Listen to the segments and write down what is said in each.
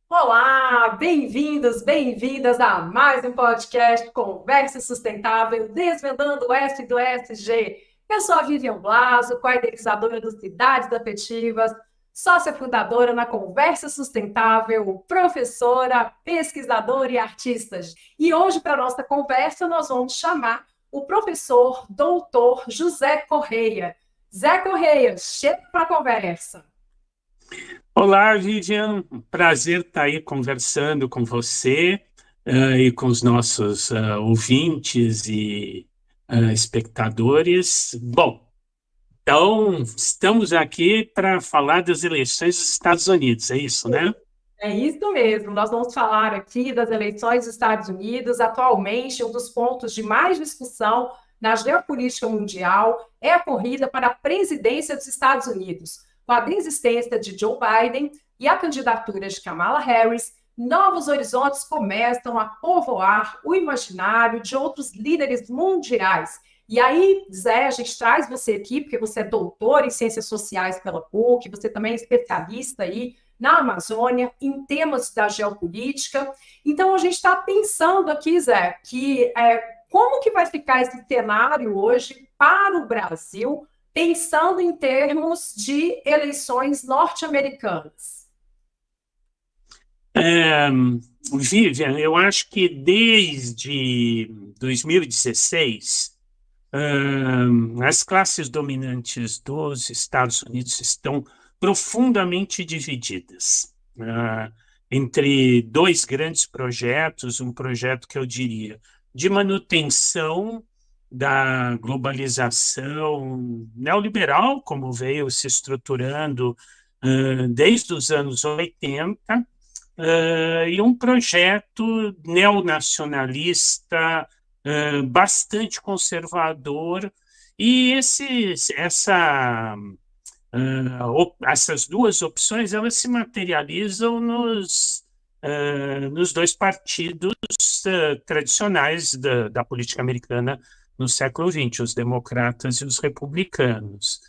Olá, bem-vindos, bem-vindas a mais um podcast Conversa Sustentável, desvendando o S do ESG. Eu sou a Vivian Blaso, co-idealizadora do Cidades Afetivas, sócia fundadora na Conversa Sustentável, professora, pesquisadora e artista. E hoje, para a nossa conversa, nós vamos chamar o professor doutor José Correia. Zé Correia, chega para a conversa. Olá, Vivian. Prazer estar aí conversando com você e com os nossos ouvintes e espectadores. Bom, então estamos aqui para falar das eleições dos Estados Unidos, é isso, né? É isso mesmo, nós vamos falar aqui das eleições dos Estados Unidos. Atualmente, um dos pontos de mais discussão na geopolítica mundial é a corrida para a presidência dos Estados Unidos. Com a desistência de Joe Biden e a candidatura de Kamala Harris, novos horizontes começam a povoar o imaginário de outros líderes mundiais. E aí, Zé, a gente traz você aqui, porque você é doutor em Ciências Sociais pela PUC, você também é especialista aí na Amazônia, em temas da geopolítica. Então, a gente está pensando aqui, Zé, que como que vai ficar esse cenário hoje para o Brasil, pensando em termos de eleições norte-americanas? Vivian, eu acho que desde 2016, as classes dominantes dos Estados Unidos estão profundamente divididas entre dois grandes projetos, um projeto que eu diria de manutenção da globalização neoliberal, como veio se estruturando desde os anos 80, e um projeto neonacionalista bastante conservador, e essas duas opções elas se materializam nos dois partidos tradicionais da política americana no século XX, os democratas e os republicanos.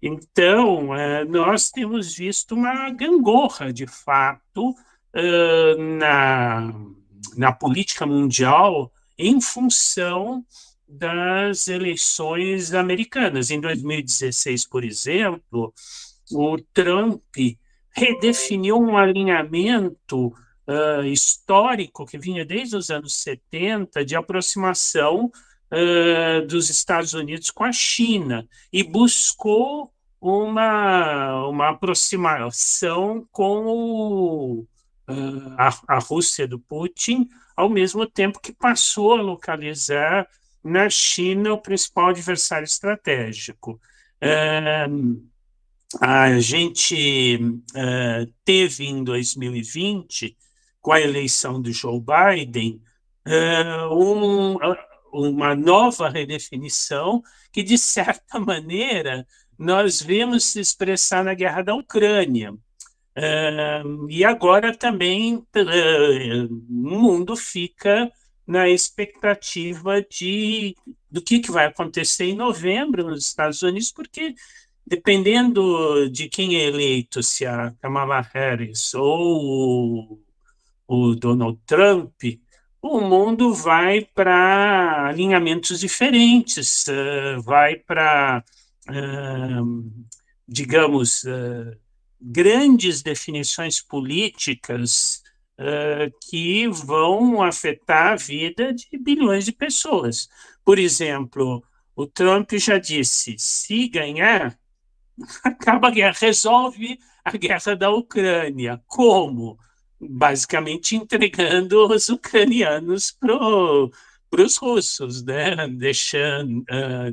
Então, nós temos visto uma gangorra, de fato, na política mundial em função das eleições americanas. Em 2016, por exemplo, o Trump redefiniu um alinhamento histórico que vinha desde os anos 70 de aproximação dos Estados Unidos com a China e buscou uma aproximação com a Rússia do Putin, ao mesmo tempo que passou a localizar na China o principal adversário estratégico. A gente teve em 2020, com a eleição do Joe Biden, uma nova redefinição que, de certa maneira, nós vemos se expressar na guerra da Ucrânia. E agora também o mundo fica na expectativa do que vai acontecer em novembro nos Estados Unidos, porque dependendo de quem é eleito, se a Kamala Harris ou o Donald Trump, o mundo vai para alinhamentos diferentes, vai para, digamos, grandes definições políticas que vão afetar a vida de bilhões de pessoas. Por exemplo, o Trump já disse, se ganhar, acaba a guerra, resolve a guerra da Ucrânia. Como? Basicamente entregando os ucranianos para os russos, né?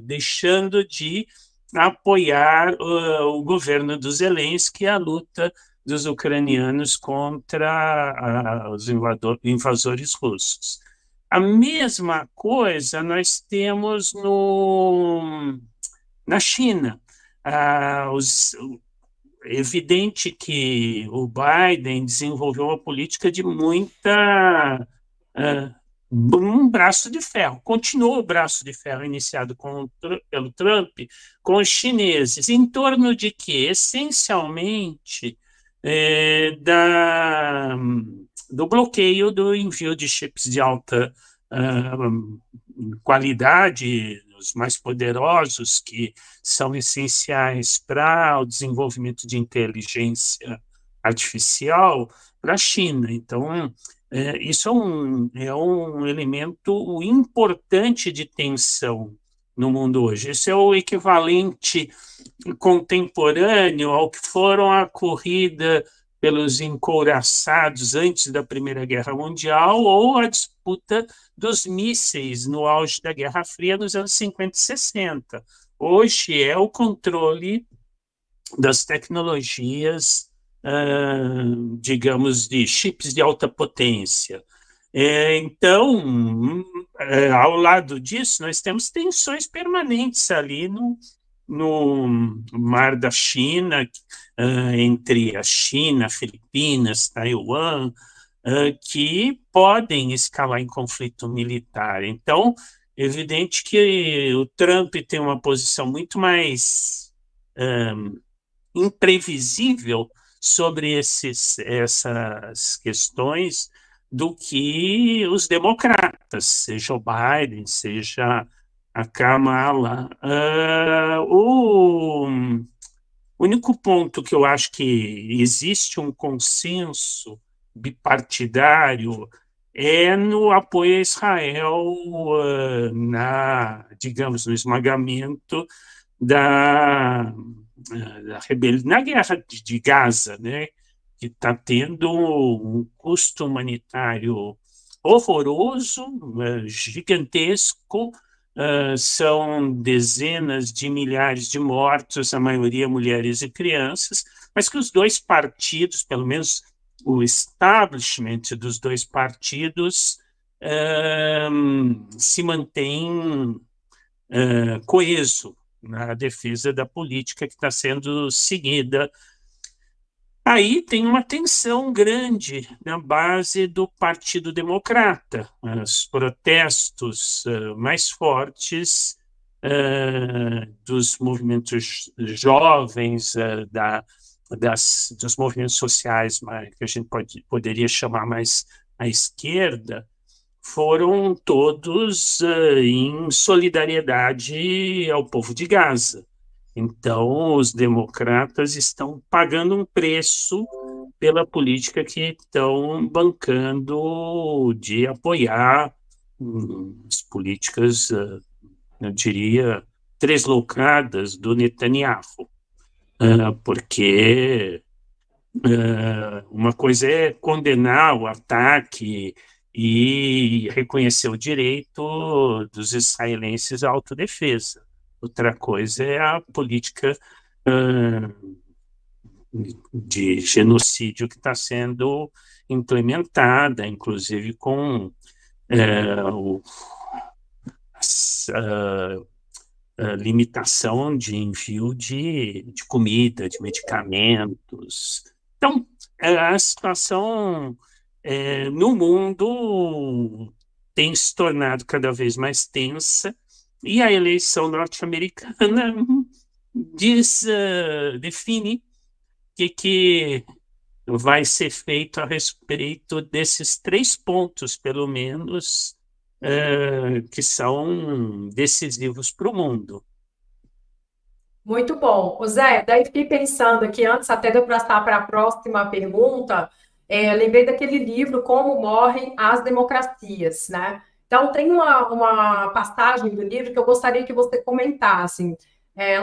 Deixando de apoiar o governo do Zelensky e a luta dos ucranianos contra os invasores russos. A mesma coisa nós temos na China. É evidente que o Biden desenvolveu uma política de muita um braço de ferro. Continuou o braço de ferro iniciado pelo Trump com os chineses, em torno de que, essencialmente, do bloqueio do envio de chips de alta qualidade, os mais poderosos, que são essenciais para o desenvolvimento de inteligência artificial, para a China. Então, isso é um elemento importante de tensão no mundo hoje. Isso é o equivalente contemporâneo ao que foram a corrida pelos encouraçados antes da Primeira Guerra Mundial ou a disputa dos mísseis no auge da Guerra Fria nos anos 50 e 60. Hoje é o controle das tecnologias, digamos, de chips de alta potência. Então, ao lado disso, nós temos tensões permanentes ali no Mar da China, entre a China, Filipinas, Taiwan, que podem escalar em conflito militar. Então, é evidente que o Trump tem uma posição muito mais imprevisível sobre essas questões do que os democratas, seja o Biden, seja a Kamala. O único ponto que eu acho que existe um consenso bipartidário é no apoio a Israel digamos, no esmagamento da rebelião, na guerra de Gaza, né, que está tendo um custo humanitário horroroso, gigantesco, são dezenas de milhares de mortos, a maioria mulheres e crianças, mas que os dois partidos, pelo menos o establishment dos dois partidos, se mantém coeso na defesa da política que está sendo seguida. Aí tem uma tensão grande na base do Partido Democrata, os protestos mais fortes dos movimentos jovens, dos movimentos sociais, que a gente poderia chamar mais à esquerda, foram todos em solidariedade ao povo de Gaza. Então, os democratas estão pagando um preço pela política que estão bancando de apoiar as políticas, eu diria, tresloucadas do Netanyahu, porque uma coisa é condenar o ataque e reconhecer o direito dos israelenses à autodefesa. Outra coisa é a política de genocídio que está sendo implementada, inclusive com a limitação de envio de comida, de medicamentos. Então, a situação no mundo tem se tornado cada vez mais tensa, e a eleição norte-americana define o que vai ser feito a respeito desses 3 pontos, pelo menos, que são decisivos para o mundo. Muito bom. Ô Zé, daí fiquei pensando aqui, antes até de eu passar para a próxima pergunta, lembrei daquele livro Como Morrem as Democracias, né? Então, tem uma passagem do livro que eu gostaria que você comentasse.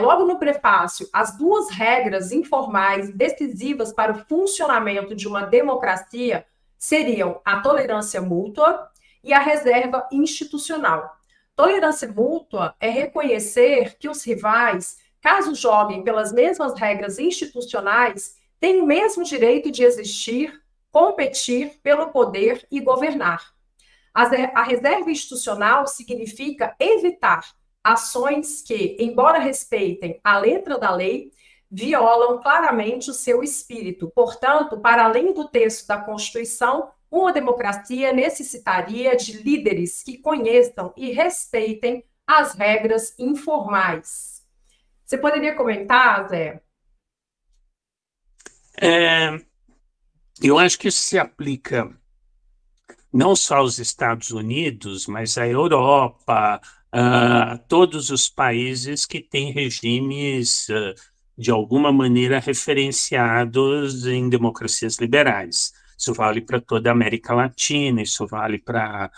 Logo no prefácio, as 2 regras informais decisivas para o funcionamento de uma democracia seriam a tolerância mútua e a reserva institucional. Tolerância mútua é reconhecer que os rivais, caso joguem pelas mesmas regras institucionais, têm o mesmo direito de existir, competir pelo poder e governar. A reserva institucional significa evitar ações que, embora respeitem a letra da lei, violam claramente o seu espírito. Portanto, para além do texto da Constituição, uma democracia necessitaria de líderes que conheçam e respeitem as regras informais. Você poderia comentar, Zé? Eu acho que isso se aplica não só aos Estados Unidos, mas à Europa, a todos os países que têm regimes, de alguma maneira, referenciados em democracias liberais. Isso vale para toda a América Latina, isso vale para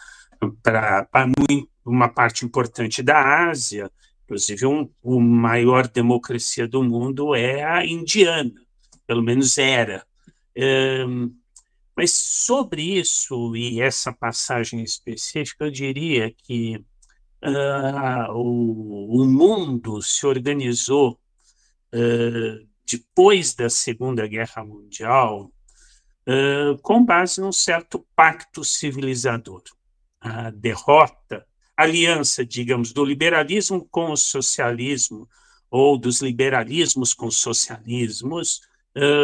uma parte importante da Ásia. Inclusive, a maior democracia do mundo é a indiana, pelo menos era. Mas sobre isso e essa passagem específica, eu diria que o mundo se organizou depois da Segunda Guerra Mundial com base num certo pacto civilizador. A derrota, a aliança, digamos, do liberalismo com o socialismo, ou dos liberalismos com os socialismos,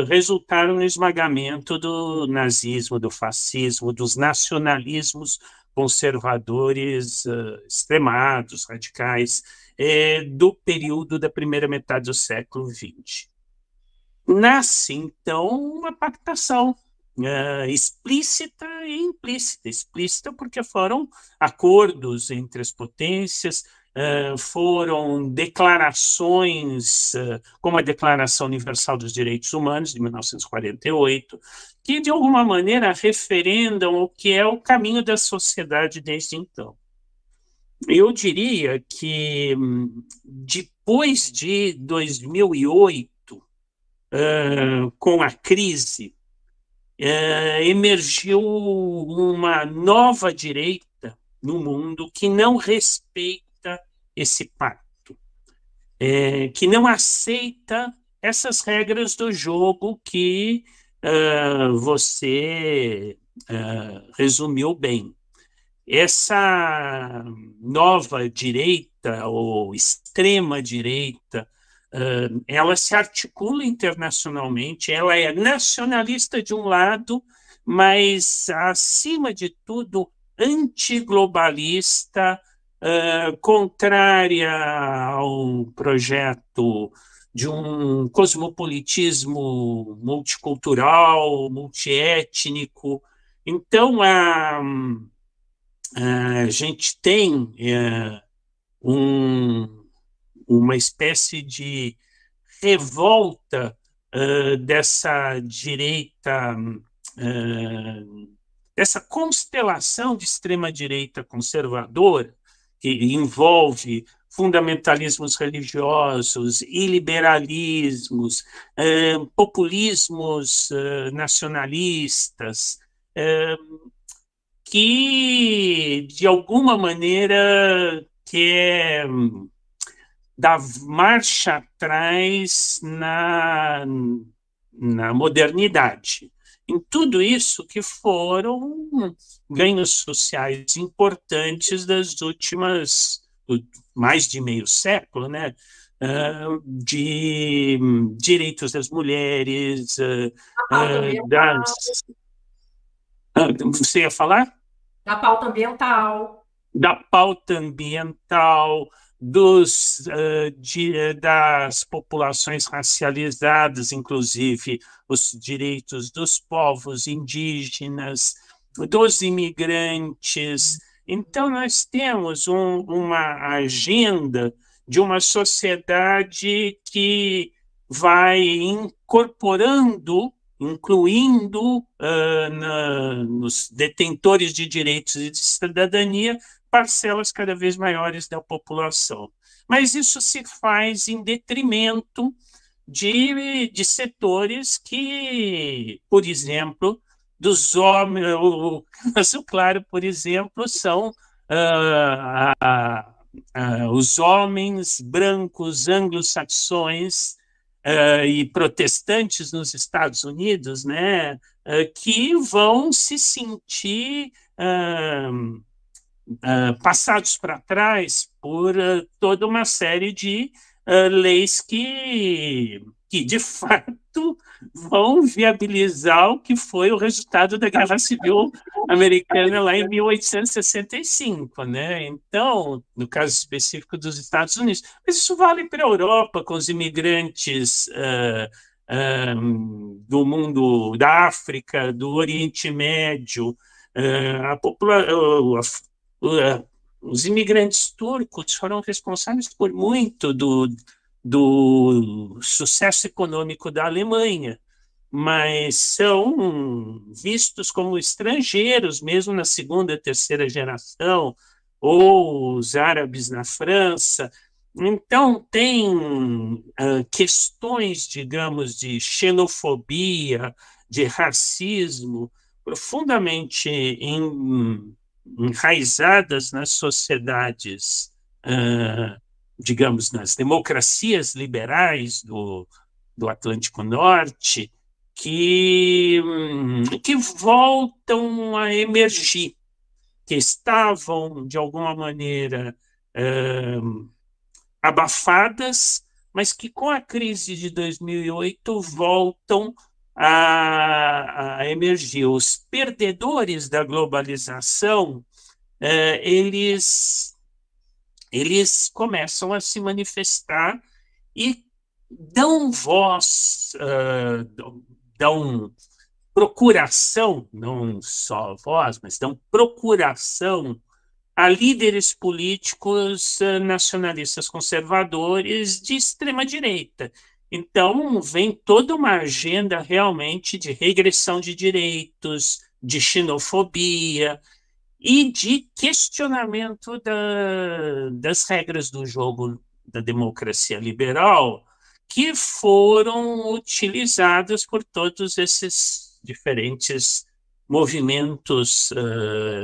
resultaram no esmagamento do nazismo, do fascismo, dos nacionalismos conservadores extremados, radicais, do período da primeira metade do século XX. Nasce, então, uma pactação explícita e implícita. Explícita porque foram acordos entre as potências, foram declarações, como a Declaração Universal dos Direitos Humanos, de 1948, que, de alguma maneira, referendam o que é o caminho da sociedade desde então. Eu diria que, depois de 2008, com a crise, emergiu uma nova direita no mundo que não respeita esse pacto, que não aceita essas regras do jogo que você resumiu bem. Essa nova direita ou extrema direita, ela se articula internacionalmente, ela é nacionalista de um lado, mas, acima de tudo, antiglobalista, contrária ao projeto de um cosmopolitismo multicultural, multiétnico. Então, a gente tem uma espécie de revolta dessa direita, dessa constelação de extrema-direita conservadora, que envolve fundamentalismos religiosos, iliberalismos, populismos nacionalistas, que, de alguma maneira, quer dar marcha atrás na modernidade. Em tudo isso que foram ganhos sociais importantes das últimas, mais de meio século, né? De direitos das mulheres, você ia falar? Da pauta ambiental. Da pauta ambiental, das populações racializadas, inclusive os direitos dos povos indígenas, dos imigrantes. Então, nós temos uma agenda de uma sociedade que vai incorporando, incluindo nos detentores de direitos e de cidadania, parcelas cada vez maiores da população. Mas isso se faz em detrimento de setores que, por exemplo, dos homens, o caso claro, por exemplo, são os homens brancos anglo-saxões e protestantes nos Estados Unidos, né, que vão se sentir passados para trás por toda uma série de leis que, de fato, vão viabilizar o que foi o resultado da Guerra Civil Americana lá em 1865, né? Então, no caso específico dos Estados Unidos, mas isso vale para a Europa, com os imigrantes do mundo da África, do Oriente Médio, a os imigrantes turcos foram responsáveis por muito do sucesso econômico da Alemanha, mas são vistos como estrangeiros, mesmo na segunda e terceira geração, ou os árabes na França. Então, tem questões, digamos, de xenofobia, de racismo, profundamente enraizadas nas sociedades, digamos, nas democracias liberais do Atlântico Norte, que voltam a emergir, que estavam, de alguma maneira, abafadas, mas que com a crise de 2008 voltam a emergir. Os perdedores da globalização, eles começam a se manifestar e dão voz, dão procuração, não só voz, mas dão procuração a líderes políticos nacionalistas conservadores de extrema-direita. Então, vem toda uma agenda realmente de regressão de direitos, de xenofobia e de questionamento das regras do jogo da democracia liberal, que foram utilizadas por todos esses diferentes movimentos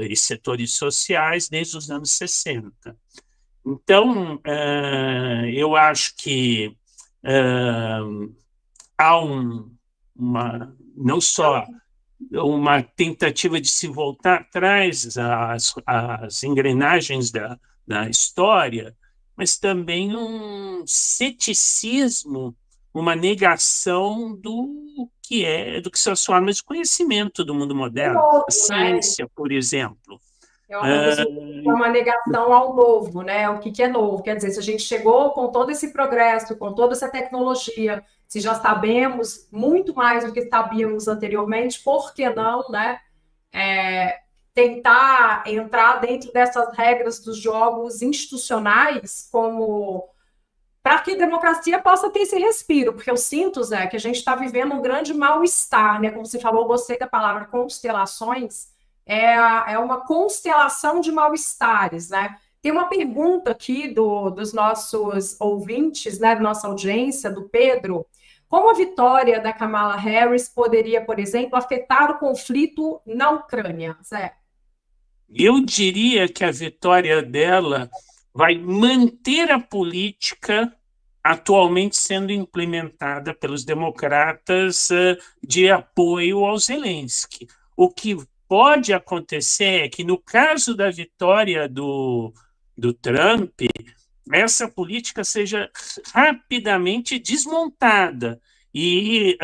e setores sociais desde os anos 60. Então, eu acho que há não só uma tentativa de se voltar atrás às engrenagens da história, mas também um ceticismo, uma negação do que são as formas de conhecimento do mundo moderno, Novo, a né? ciência, por exemplo. É uma negação ao novo, né? O que é novo? Quer dizer, se a gente chegou com todo esse progresso, com toda essa tecnologia, se já sabemos muito mais do que sabíamos anteriormente, por que não, né? Tentar entrar dentro dessas regras dos jogos institucionais, como para que a democracia possa ter esse respiro, porque eu sinto, Zé, que a gente está vivendo um grande mal-estar, né? Como você falou, gostei da palavra constelações, é uma constelação de mal-estares, né? Tem uma pergunta aqui dos nossos ouvintes, né, da nossa audiência, do Pedro. Como a vitória da Kamala Harris poderia, por exemplo, afetar o conflito na Ucrânia, Zé? Eu diria que a vitória dela vai manter a política atualmente sendo implementada pelos democratas de apoio ao Zelensky. O que pode acontecer é que, no caso da vitória do Trump, essa política seja rapidamente desmontada e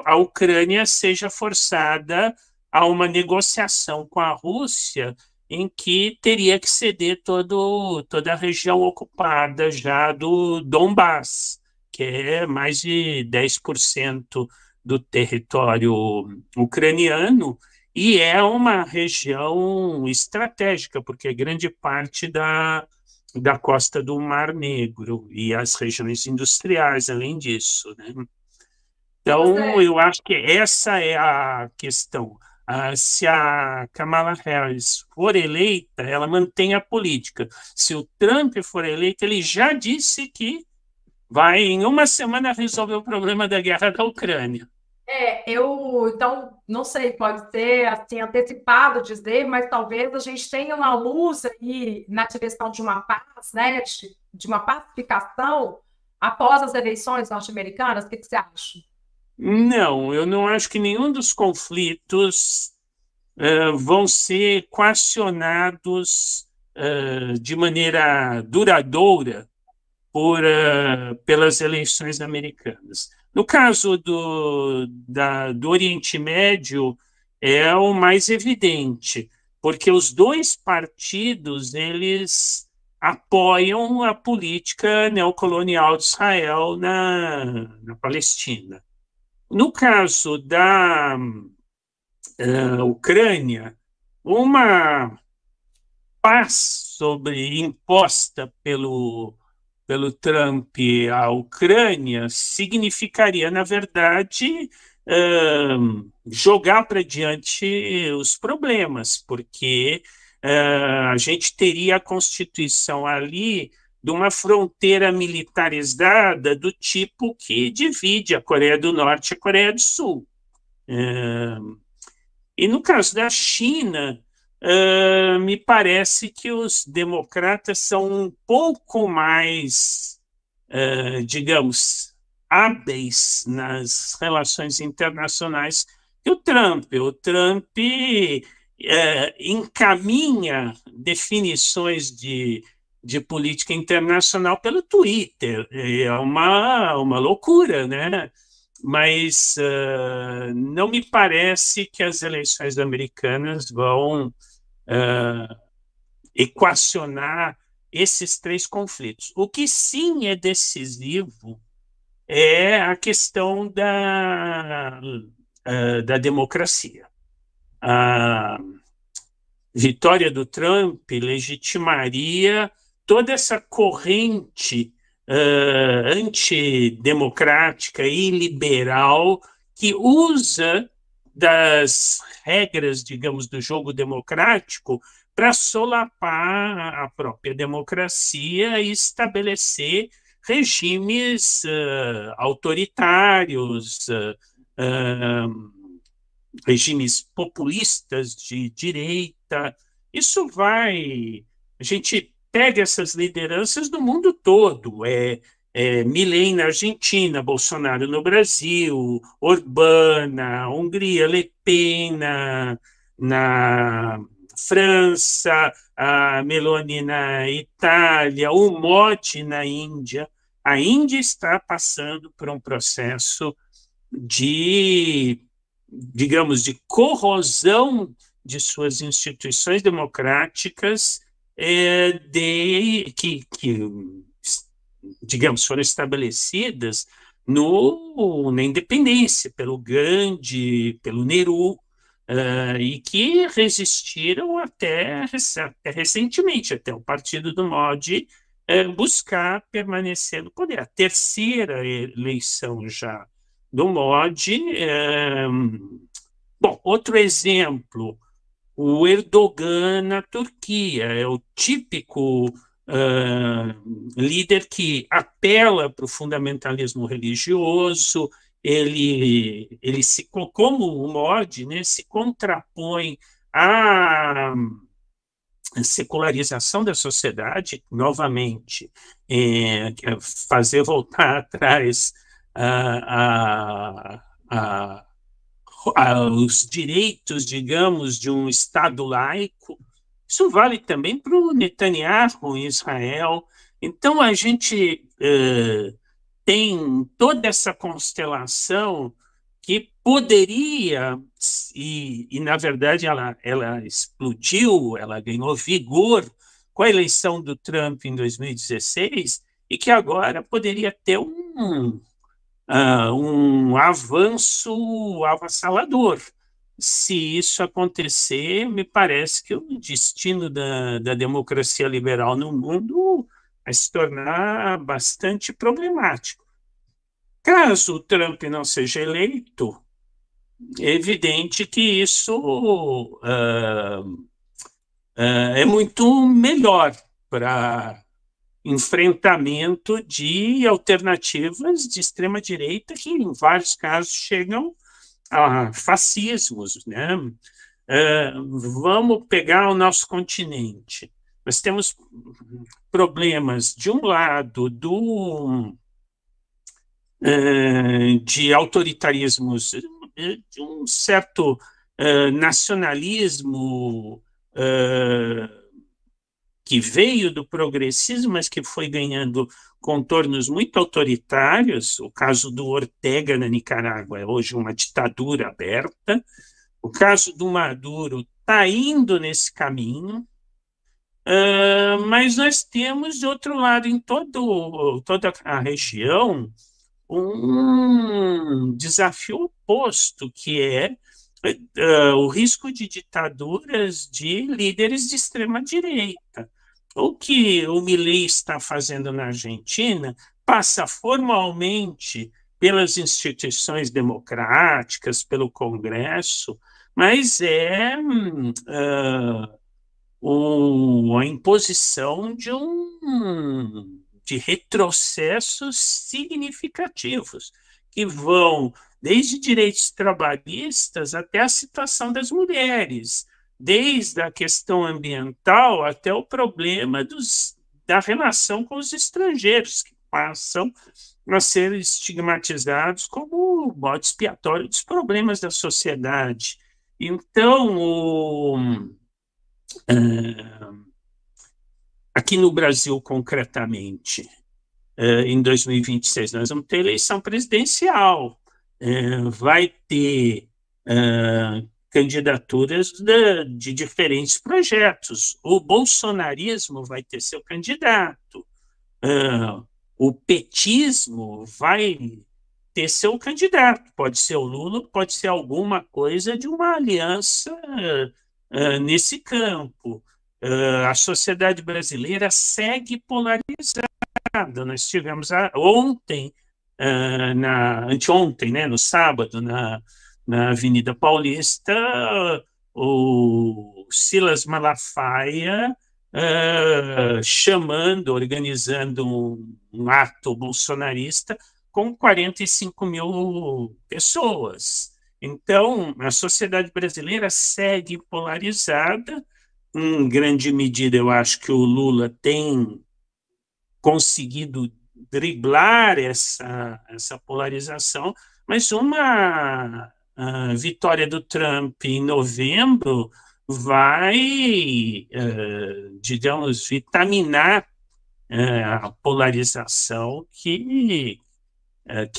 a Ucrânia seja forçada a uma negociação com a Rússia em que teria que ceder toda a região ocupada já do Donbass, que é mais de 10% do território ucraniano, e é uma região estratégica, porque grande parte da costa do Mar Negro e as regiões industriais, além disso, né? Então, eu acho que essa é a questão. Se a Kamala Harris for eleita, ela mantém a política. Se o Trump for eleito, ele já disse que vai, em uma semana, resolver o problema da guerra da Ucrânia. Então, não sei, pode ser assim, antecipado dizer, mas talvez a gente tenha uma luz aí na direção de uma paz, né, de uma pacificação após as eleições norte-americanas. O que você acha? Não, eu não acho que nenhum dos conflitos vão ser equacionados de maneira duradoura pelas eleições americanas. No caso do Oriente Médio, é o mais evidente, porque os dois partidos eles apoiam a política neocolonial de Israel na Palestina. No caso da Ucrânia, uma paz imposta pelo Trump à Ucrânia significaria, na verdade, jogar para diante os problemas, porque a gente teria a constituição ali de uma fronteira militarizada do tipo que divide a Coreia do Norte e a Coreia do Sul. E no caso da China, me parece que os democratas são um pouco mais, digamos, hábeis nas relações internacionais que o Trump. O Trump encaminha definições de política internacional pelo Twitter. É uma loucura, né? Mas não me parece que as eleições americanas vão equacionar esses três conflitos. O que sim é decisivo é a questão da democracia. A vitória do Trump legitimaria toda essa corrente antidemocrática e liberal que usa das regras, digamos, do jogo democrático para solapar a própria democracia e estabelecer regimes autoritários, regimes populistas de direita. Isso vai... A gente pega essas lideranças do mundo todo. Milei na Argentina, Bolsonaro no Brasil, Orbán na Hungria, Le Pen na França, a Meloni na Itália, o Modi na Índia. A Índia está passando por um processo de, digamos, de corrosão de suas instituições democráticas que, digamos, foram estabelecidas na independência, pelo Gandhi, pelo Nehru, e que resistiram até recentemente, até o partido do Modi buscar permanecer no poder. A terceira eleição já do Modi. Bom, outro exemplo, o Erdogan na Turquia, é o típico líder que apela para o fundamentalismo religioso, ele como o Modi, né, se contrapõe à secularização da sociedade, novamente, fazer voltar atrás os direitos, digamos, de um Estado laico. Isso vale também para o Netanyahu em Israel. Então, a gente tem toda essa constelação que poderia, na verdade, ela explodiu, ela ganhou vigor com a eleição do Trump em 2016, e que agora poderia ter um avanço avassalador. Se isso acontecer, me parece que o destino da democracia liberal no mundo vai se tornar bastante problemático. Caso o Trump não seja eleito, é evidente que isso é muito melhor para enfrentamento de alternativas de extrema-direita que, em vários casos, chegam a fascismos, né? Vamos pegar o nosso continente. Nós temos problemas, de um lado, de autoritarismos, de um certo nacionalismo que veio do progressismo, mas que foi ganhando contornos muito autoritários. O caso do Ortega na Nicarágua é hoje uma ditadura aberta. O caso do Maduro está indo nesse caminho. Mas nós temos, de outro lado, em toda a região, um desafio oposto, que é o risco de ditaduras de líderes de extrema-direita. O que o Milei está fazendo na Argentina passa formalmente pelas instituições democráticas, pelo Congresso, mas é a imposição de retrocessos significativos, que vão desde direitos trabalhistas até a situação das mulheres, desde a questão ambiental até o problema da relação com os estrangeiros, que passam a ser estigmatizados como o bode expiatório dos problemas da sociedade. Então, aqui no Brasil, concretamente, em 2026, nós vamos ter eleição presidencial, vai ter candidaturas de diferentes projetos. O bolsonarismo vai ter seu candidato, o petismo vai ter seu candidato, pode ser o Lula, pode ser alguma coisa de uma aliança nesse campo. A sociedade brasileira segue polarizada. Nós tivemos ontem, anteontem, né, no sábado, na Avenida Paulista, o Silas Malafaia organizando um ato bolsonarista com 45 mil pessoas. Então, a sociedade brasileira segue polarizada. Em grande medida, eu acho que o Lula tem conseguido driblar essa polarização, mas uma vitória do Trump em novembro vai, digamos, vitaminar a polarização que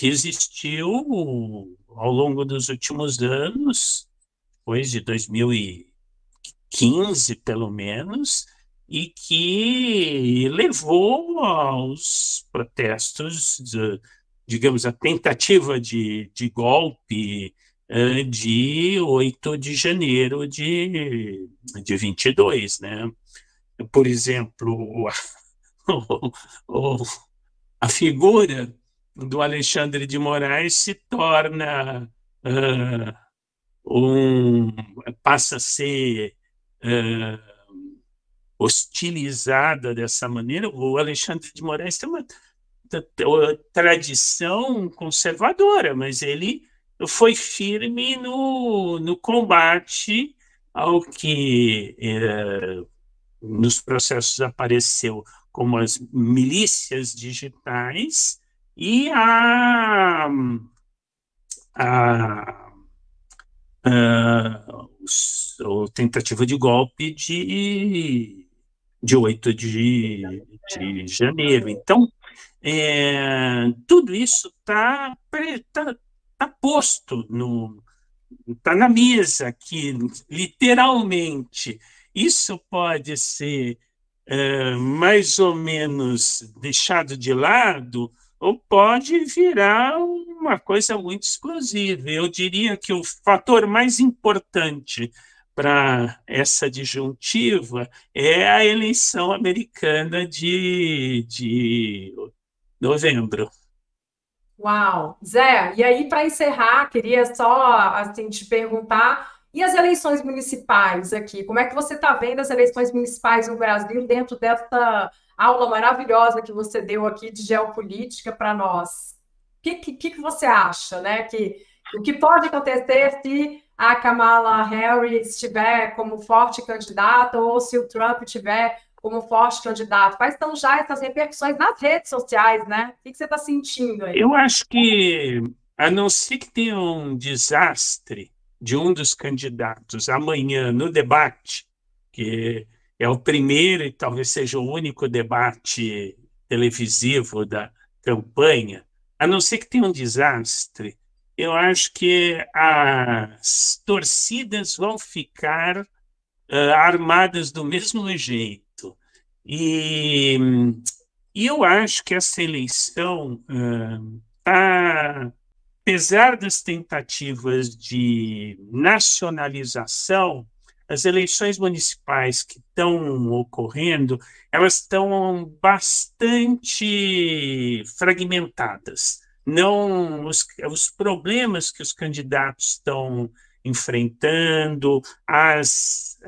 existiu ao longo dos últimos anos, depois de 2015, pelo menos, e que levou aos protestos, digamos, a tentativa de golpe de 8 de janeiro de 22, né? Por exemplo, a figura do Alexandre de Moraes se torna passa a ser hostilizada dessa maneira. O Alexandre de Moraes tem uma tradição conservadora, mas ele foi firme no combate ao que nos processos apareceu como as milícias digitais e a tentativa de golpe de 8 de janeiro. Então, tudo isso está posto, está na mesa aqui, literalmente. Isso pode ser mais ou menos deixado de lado, ou pode virar uma coisa muito explosiva. Eu diria que o fator mais importante para essa disjuntiva é a eleição americana de novembro. Uau! Zé, e aí, para encerrar, queria só assim, te perguntar, e as eleições municipais aqui? Como é que você está vendo as eleições municipais no Brasil dentro dessa aula maravilhosa que você deu aqui de geopolítica para nós? O que você acha, né? O que pode acontecer se a Kamala Harris estiver como forte candidata ou se o Trump estiver como forte candidato? Quais são já essas repercussões nas redes sociais, né? O que você está sentindo aí? Eu acho que, a não ser que tenha um desastre de um dos candidatos amanhã no debate, que é o primeiro e talvez seja o único debate televisivo da campanha, a não ser que tenha um desastre, eu acho que as torcidas vão ficar armadas do mesmo jeito. E, e eu acho que essa eleição está, apesar das tentativas de nacionalização, as eleições municipais que estão ocorrendo, elas estão bastante fragmentadas. Não, os problemas que os candidatos estão enfrentando, as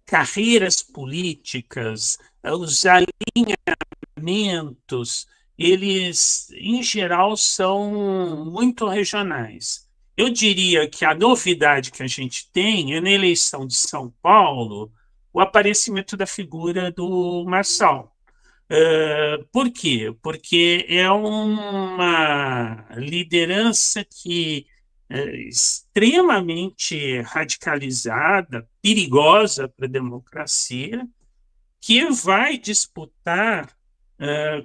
carreiras políticas, os alinhamentos, eles, em geral, são muito regionais. Eu diria que a novidade que a gente tem é na eleição de São Paulo o aparecimento da figura do Marçal. Por quê? Porque é uma liderança que é extremamente radicalizada, perigosa para a democracia, que vai disputar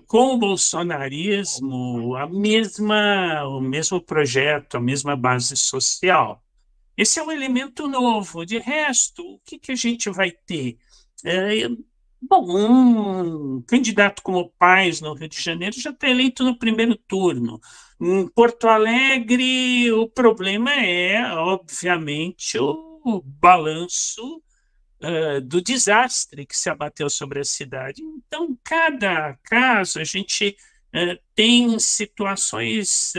com o bolsonarismo o mesmo projeto, a mesma base social. Esse é um elemento novo. De resto, o que a gente vai ter? Bom, um candidato como Paes no Rio de Janeiro já está eleito no primeiro turno. Em Porto Alegre, o problema é, obviamente, o balanço do desastre que se abateu sobre a cidade. Então, cada caso, a gente tem situações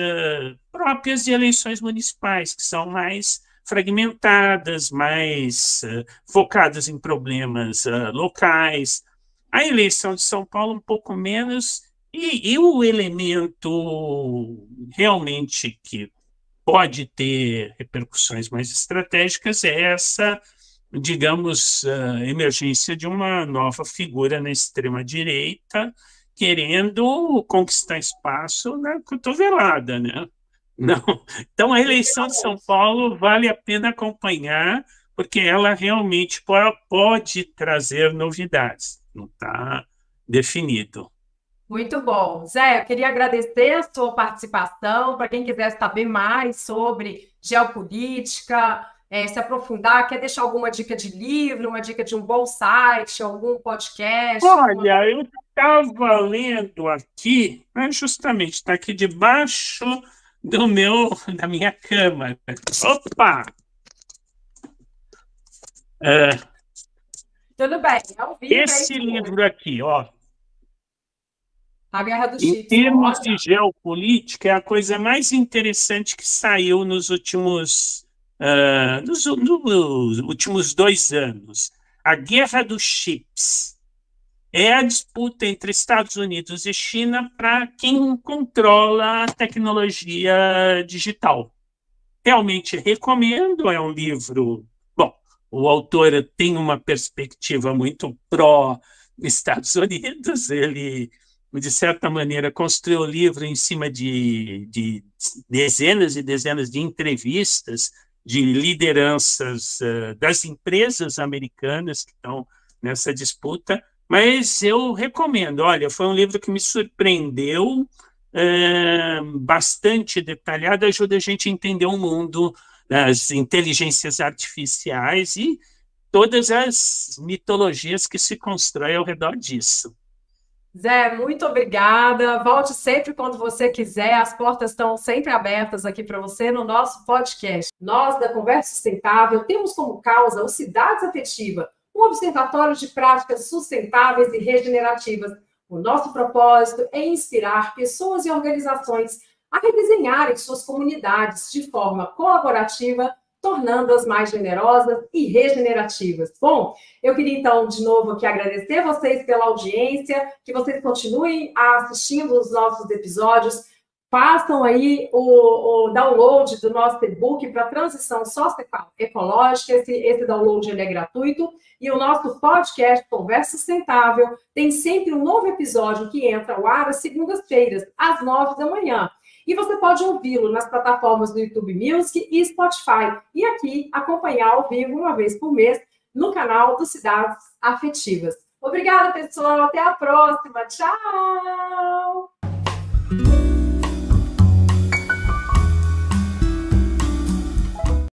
próprias de eleições municipais, que são mais fragmentadas, mais focadas em problemas locais. A eleição de São Paulo, um pouco menos, e o elemento realmente que pode ter repercussões mais estratégicas é essa, digamos, emergência de uma nova figura na extrema-direita, querendo conquistar espaço na cotovelada, né? Não. Então, a eleição de São Paulo vale a pena acompanhar, porque ela realmente pode trazer novidades. Não está definido. Muito bom. Zé, eu queria agradecer a sua participação. Para quem quiser saber mais sobre geopolítica, se aprofundar, quer deixar alguma dica de livro, uma dica de um bom site, algum podcast? Olha, eu estava lendo aqui, justamente está aqui debaixo da minha cama. Opa! Tudo bem, ao vivo. Esse livro aqui, ó. A Guerra dos Em Chips. termos de geopolítica, é a coisa mais interessante que saiu nos últimos 2 anos. A Guerra dos Chips é a disputa entre Estados Unidos e China para quem controla a tecnologia digital. Realmente recomendo, é um livro... Bom, o autor tem uma perspectiva muito pró-Estados Unidos, ele, de certa maneira, construiu o livro em cima de dezenas e dezenas de entrevistas de lideranças das empresas americanas que estão nessa disputa, mas eu recomendo. Olha, foi um livro que me surpreendeu, bastante detalhado, ajuda a gente a entender o mundo das inteligências artificiais e todas as mitologias que se constroem ao redor disso. Zé, muito obrigada. Volte sempre quando você quiser. As portas estão sempre abertas aqui para você no nosso podcast. Nós, da Conversa Sustentável, temos como causa o Cidades Afetiva, um observatório de práticas sustentáveis e regenerativas. O nosso propósito é inspirar pessoas e organizações a redesenharem suas comunidades de forma colaborativa, tornando-as mais generosas e regenerativas. Bom, eu queria, então, de novo aqui agradecer vocês pela audiência, que vocês continuem assistindo os nossos episódios, façam aí o download do nosso e-book para transição socioecológica, esse download ele é gratuito, e o nosso podcast Conversa Sustentável tem sempre um novo episódio que entra ao ar às segundas-feiras, às 9 da manhã. E você pode ouvi-lo nas plataformas do YouTube Music e Spotify. E aqui, acompanhar ao vivo uma vez por mês no canal do Cidades Afetivas. Obrigada, pessoal. Até a próxima. Tchau!